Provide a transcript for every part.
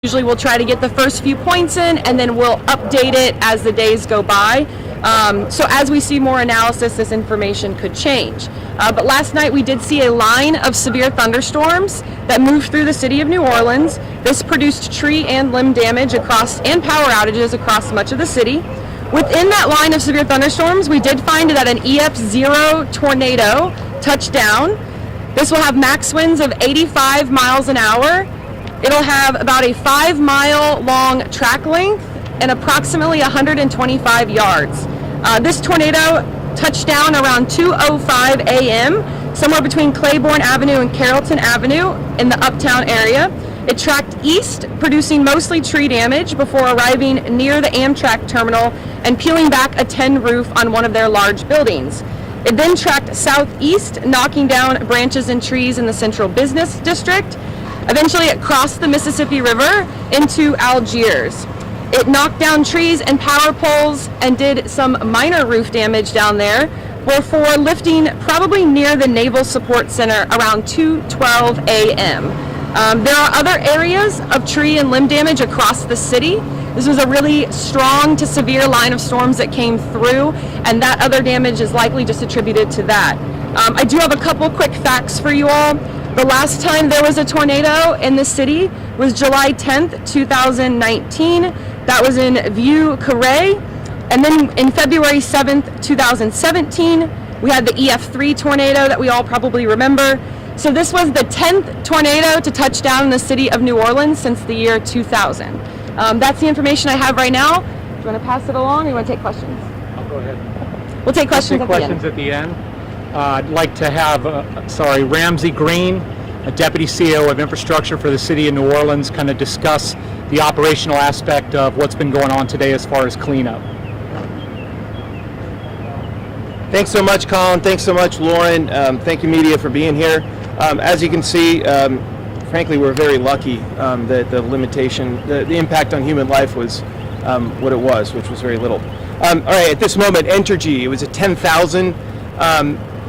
Usually we'll try to get the first few points in, and then we'll update it as the days go by. So as we see more analysis, this information could change. But last night we did see a line of severe thunderstorms that moved through the city of New Orleans. This produced tree and limb damage across and power outages across much of the city. Within that line of severe thunderstorms, we did find that an EF0 tornado touched down. This will have max winds of 85 miles an hour. It'll have about a 5-mile long track length and approximately 125 yards. This tornado touched down around 2:05 a.m., somewhere between Claiborne Avenue and Carrollton Avenue in the Uptown area. It tracked east, producing mostly tree damage before arriving near the Amtrak terminal and peeling back a tin roof on one of their large buildings. It then tracked southeast, knocking down branches and trees in the Central Business District. Eventually, it crossed the Mississippi River into Algiers. It knocked down trees and power poles and did some minor roof damage down there before lifting probably near the Naval Support Center around 2:12 a.m. There are other areas of tree and limb damage across the city. This was a really strong to severe line of storms that came through, and that other damage is likely just attributed to that. I do have a couple quick facts for you all. The last time there was a tornado in the city was July 10th, 2019. That was in Vieux-Carré. And then in February 7th, 2017, we had the EF3 tornado that we all probably remember. So this was the 10th tornado to touch down in the city of New Orleans since the year 2000. That's the information I have right now. Do you want to pass it along, or you want to take questions? I'll go ahead. We'll take questions at the end. At the end. I'd like to have, Ramsey Green, a Deputy CEO of Infrastructure for the City of New Orleans, kind of discuss the operational aspect of what's been going on today as far as cleanup. Thanks so much, Colin. Thanks so much, Lauren. Thank you, media, for being here. As you can see, frankly, we're very lucky that the limitation, the impact on human life was what it was, which was very little. All right, at this moment, Entergy, it was a 10,000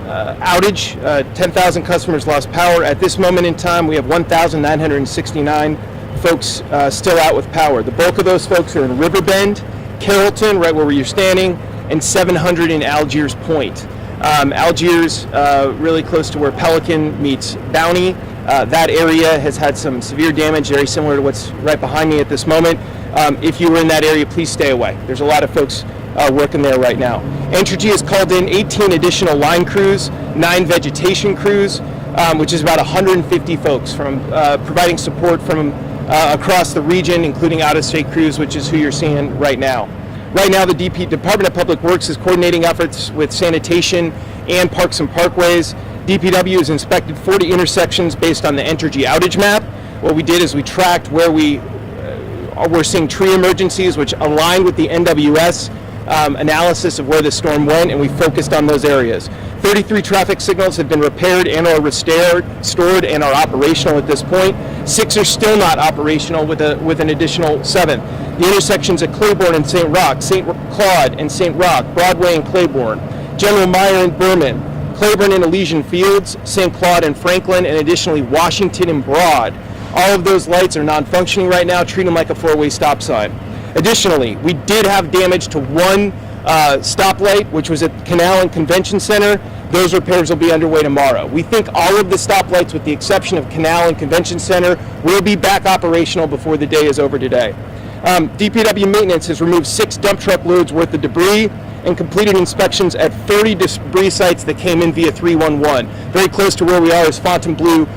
outage. 10,000 customers lost power. At this moment in time, we have 1,969 folks still out with power. The bulk of those folks are in Riverbend, Carrollton, right where you're standing, and 700 in Algiers Point. Algiers, really close to where Pelican meets Bounty. That area has had some severe damage, very similar to what's right behind me at this moment. If you were in that area, please stay away. There's a lot of folks working there right now. Entergy has called in 18 additional line crews, 9 vegetation crews, which is about 150 folks from providing support from across the region, including out-of-state crews, which is who you're seeing right now. Right now, the Department of Public Works is coordinating efforts with sanitation and parks and parkways. DPW has inspected 40 intersections based on the Entergy outage map. What we did is we tracked where we're seeing tree emergencies, which aligned with the NWS analysis of where the storm went, and we focused on those areas. 33 traffic signals have been repaired and are stored and are operational at this point. 6 are still not operational with an additional 7. The intersections at Claiborne and St. Roch, St. Claude and St. Roch, Broadway and Claiborne, General Meyer and Berman, Claiborne and Elysian Fields, St. Claude and Franklin, and additionally Washington and Broad. All of those lights are non-functioning right now. Treat them like a 4-way stop sign. Additionally, we did have damage to one stoplight, which was at Canal and Convention Center. Those repairs will be underway tomorrow. We think all of the stoplights, with the exception of Canal and Convention Center, will be back operational before the day is over today. DPW maintenance has removed 6 dump truck loads worth of debris and completed inspections at 30 debris sites that came in via 311. Very close to where we are is Fontainebleau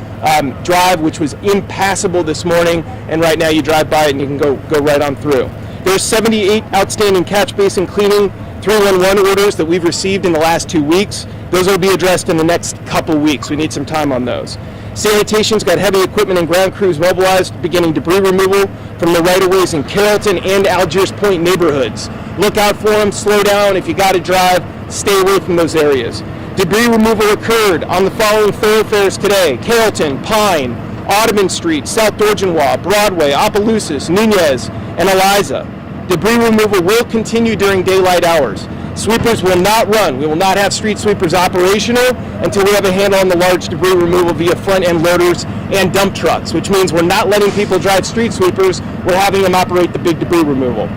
Drive, which was impassable this morning, and right now you drive by it and you can go right on through. There's 78 outstanding catch basin cleaning 311 orders that we've received in the last 2 weeks. Those will be addressed in the next couple weeks. We need some time on those. Sanitation's got heavy equipment and ground crews mobilized, beginning debris removal from the right-of-ways in Carrollton and Algiers Point neighborhoods. Look out for them, slow down. If you got to drive, stay away from those areas. Debris removal occurred on the following thoroughfares today: Carrollton, Pine, Audubon Street, South Dorgenwa, Broadway, Opelousas, Nunez, and Eliza. Debris removal will continue during daylight hours. Sweepers will not run. We will not have street sweepers operational until we have a handle on the large debris removal via front-end loaders and dump trucks, which means we're not letting people drive street sweepers, we're having them operate the big debris removal.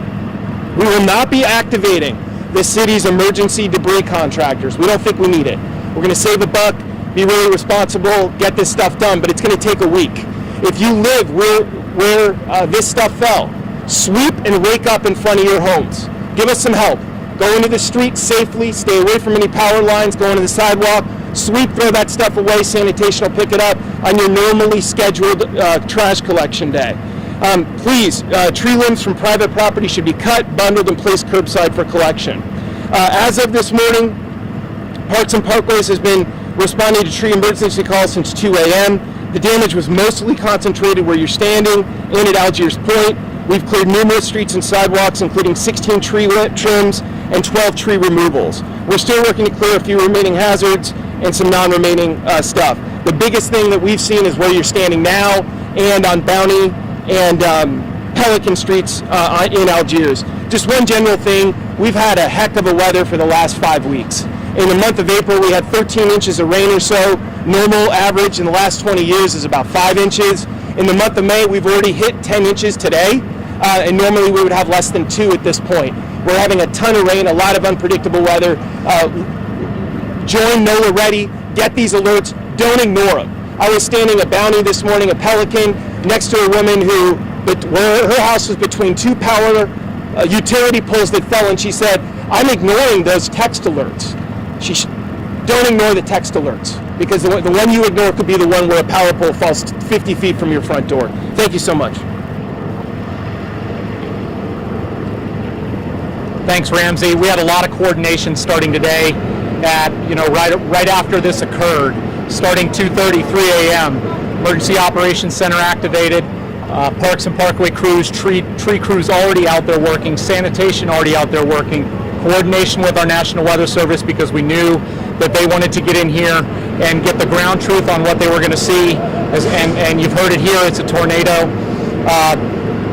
We will not be activating the city's emergency debris contractors. We don't think we need it. We're going to save a buck, be really responsible, get this stuff done, but it's going to take a week. If you live where this stuff fell, sweep and rake up in front of your homes. Give us some help. Go into the street safely, stay away from any power lines, go into the sidewalk, sweep, throw that stuff away, sanitation will pick it up on your normally scheduled trash collection day. Please, tree limbs from private property should be cut, bundled, and placed curbside for collection. As of this morning, Parks and Parkways has been responding to tree emergency calls since 2 a.m. The damage was mostly concentrated where you're standing and at Algiers Point. We've cleared numerous streets and sidewalks, including 16 tree trims and 12 tree removals. We're still working to clear a few remaining hazards and some non-remaining stuff. The biggest thing that we've seen is where you're standing now and on Bounty and Pelican Streets in Algiers. Just one general thing, we've had a heck of a weather for the last 5 weeks. In the month of April, we had 13 inches of rain or so. Normal average in the last 20 years is about 5 inches. In the month of May, we've already hit 10 inches today, and normally we would have less than 2 at this point. We're having a ton of rain, a lot of unpredictable weather. Join NOLA Ready, get these alerts, don't ignore them. I was standing at Bounty this morning, a Pelican, next to a woman where her house was between 2 power utility poles that fell, and she said, I'm ignoring those text alerts. Don't ignore the text alerts, because the one you ignore could be the one where a power pole falls 50 feet from your front door. Thank you so much. Thanks, Ramsey. We had a lot of coordination starting today at, right after this occurred, starting 2:30, 3 a.m. Emergency Operations Center activated, Parks and Parkway crews, tree crews already out there working, sanitation already out there working, coordination with our National Weather Service because we knew that they wanted to get in here and get the ground truth on what they were going to see. And you've heard it here, it's a tornado.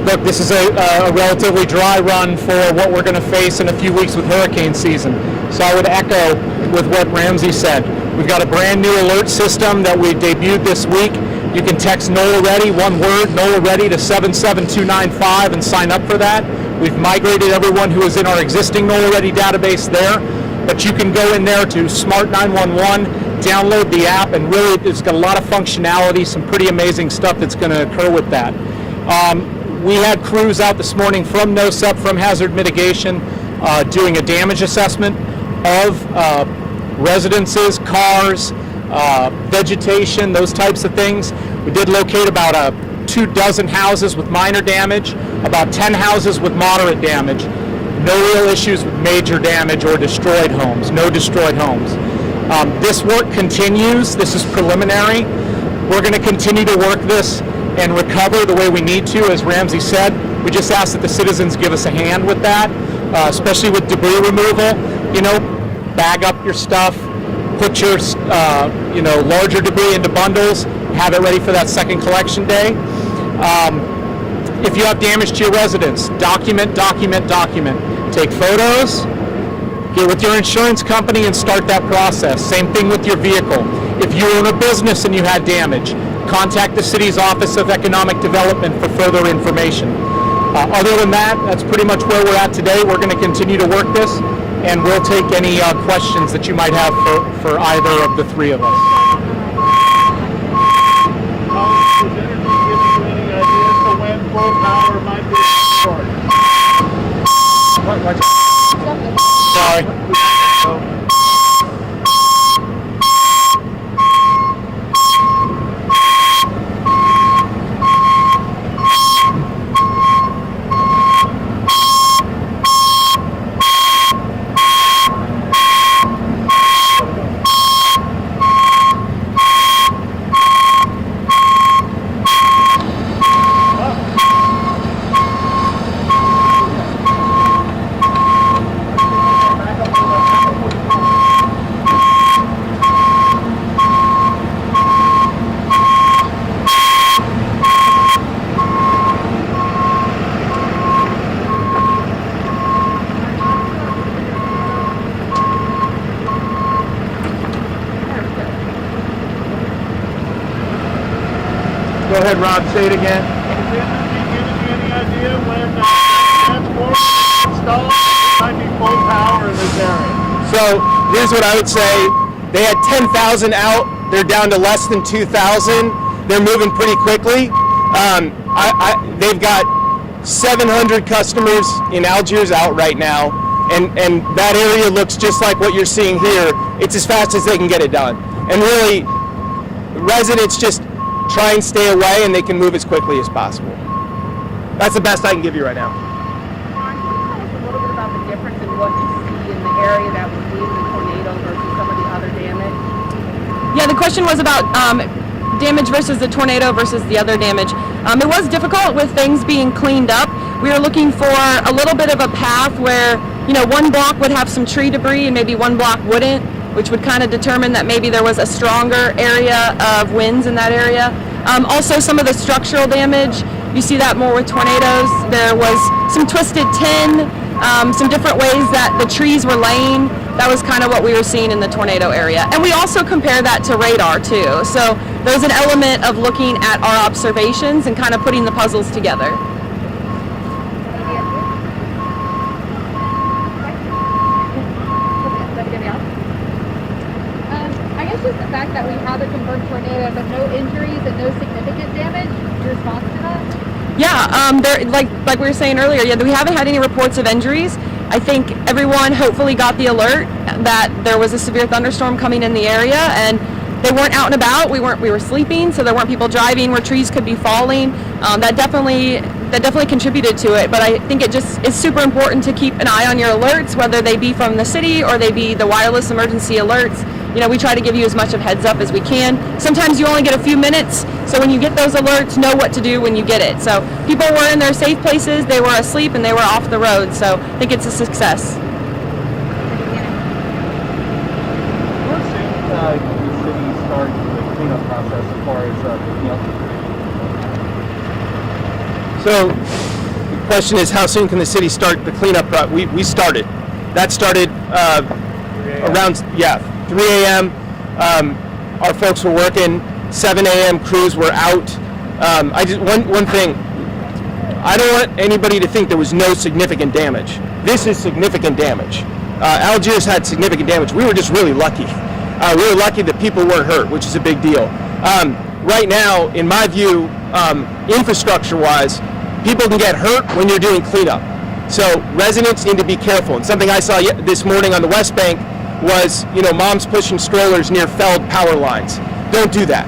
Look, this is a relatively dry run for what we're going to face in a few weeks with hurricane season. So I would echo with what Ramsey said. We've got a brand new alert system that we debuted this week. You can text NOLA Ready, one word, NOLA Ready to 77295 and sign up for that. We've migrated everyone who is in our existing NOLA Ready database there, but you can go in there to Smart 911, download the app, and really it's got a lot of functionality, some pretty amazing stuff that's going to occur with that. We had crews out this morning from NOSEP, from Hazard Mitigation, doing a damage assessment of residences, cars, vegetation, those types of things. We did locate about 24 houses with minor damage, about 10 houses with moderate damage. No real issues with major damage or destroyed homes, no destroyed homes. This work continues. This is preliminary. We're going to continue to work this and recover the way we need to, as Ramsey said. We just ask that the citizens give us a hand with that, especially with debris removal. Bag up your stuff, put your larger debris into bundles, have it ready for that second collection day. If you have damage to your residence, document. Take photos, get with your insurance company and start that process. Same thing with your vehicle. If you own a business and you had damage, contact the city's Office of Economic Development for further information. Other than that, that's pretty much where we're at today. We're going to continue to work this, and we'll take any questions that you might have for either of the three of us. Full power might be restored. Sorry. ahead, Rob. Say it again. Is Energy giving you any idea when the transformer is installed? It might be full power in this area. So here's what I would say. They had 10,000 out. They're down to less than 2,000. They're moving pretty quickly. They've got 700 customers in Algiers out right now, and that area looks just like what you're seeing here. It's as fast as they can get it done. And really, residents just try and stay away, and they can move as quickly as possible. That's the best I can give you right now. Ron, can you tell us a little bit about the difference in what you see in the area that was in the tornado versus some of the other damage? Yeah, the question was about damage versus the tornado versus the other damage. It was difficult with things being cleaned up. We were looking for a little bit of a path where, one block would have some tree debris and maybe one block wouldn't, which would kind of determine that maybe there was a stronger area of winds in that area. Also, some of the structural damage, you see that more with tornadoes. There was some twisted tin, some different ways that the trees were laying. That was kind of what we were seeing in the tornado area. And we also compare that to radar too. So there's an element of looking at our observations and kind of putting the puzzles together. I guess just the fact that we had a confirmed tornado but no injuries and no significant damage, your response to that? Yeah, like we were saying earlier, we haven't had any reports of injuries. I think everyone hopefully got the alert that there was a severe thunderstorm coming in the area, and they weren't out and about. We were sleeping, so there weren't people driving where trees could be falling. That definitely contributed to it. But I think it just is super important to keep an eye on your alerts, whether they be from the city or they be the wireless emergency alerts. We try to give you as much of heads up as we can. Sometimes you only get a few minutes, so when you get those alerts, know what to do when you get it. So people were in their safe places, they were asleep, and they were off the road. So I think it's a success. How soon can the city start the cleanup process as far as picking up debris? So the question is, how soon can the city start the cleanup? We started. That started around 3 a.m. Our folks were working. 7 a.m. crews were out. One thing. I don't want anybody to think there was no significant damage. This is significant damage. Algiers had significant damage. We were just really lucky. We were lucky that people weren't hurt, which is a big deal. Right now, in my view, infrastructure-wise, people can get hurt when you're doing cleanup. So residents need to be careful. And something I saw this morning on the West Bank was, moms pushing strollers near felled power lines. Don't do that.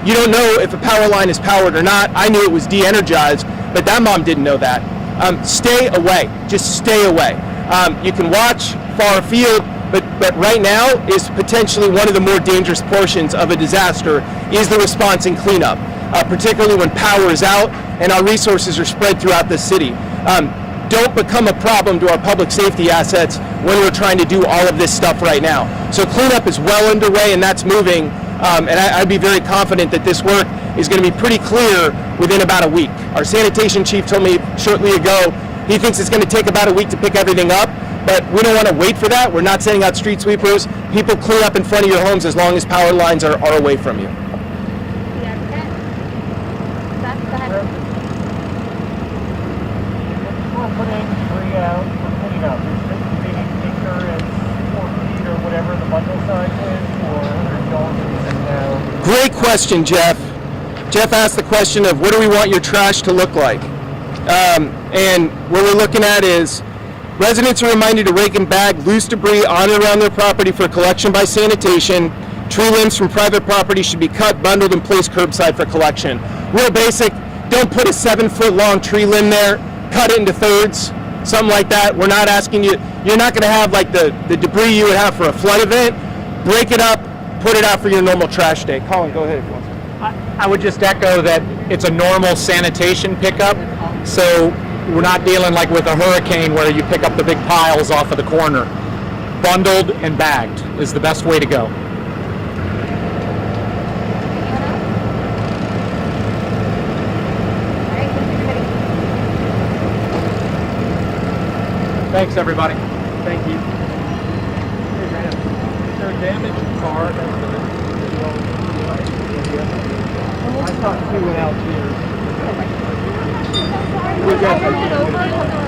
You don't know if a power line is powered or not. I knew it was de-energized, but that mom didn't know that. Stay away. Just stay away. You can watch far afield, but right now is potentially one of the more dangerous portions of a disaster is the response and cleanup, particularly when power is out and our resources are spread throughout the city. Don't become a problem to our public safety assets when we're trying to do all of this stuff right now. So cleanup is well underway and that's moving, and I'd be very confident that this work is going to be pretty clear within about a week. Our sanitation chief told me shortly ago he thinks it's going to take about a week to pick everything up, but we don't want to wait for that. We're not sending out street sweepers. People clean up in front of your homes as long as power lines are away from you. We're putting debris out for cleanup. Is this big acre as 4 feet or whatever the bundle size is, or are you going to use it now? Great question, Jeff. Jeff asked the question of what do we want your trash to look like? And what we're looking at is residents are reminded to rake and bag loose debris on and around their property for collection by sanitation. Tree limbs from private property should be cut, bundled, and placed curbside for collection. Real basic, don't put a 7-foot long tree limb there, cut it into thirds, something like that. We're not asking you, you're not gonna have like the debris you would have for a flood event. Break it up, put it out for your normal trash day. Colin, go ahead if you want to. I would just echo that it's a normal sanitation pickup, so we're not dealing like with a hurricane where you pick up the big piles off of the corner. Bundled and bagged is the best way to go. Thanks, everybody. Thank you. Is there damage in car? I talked to an Algiers. Is it over?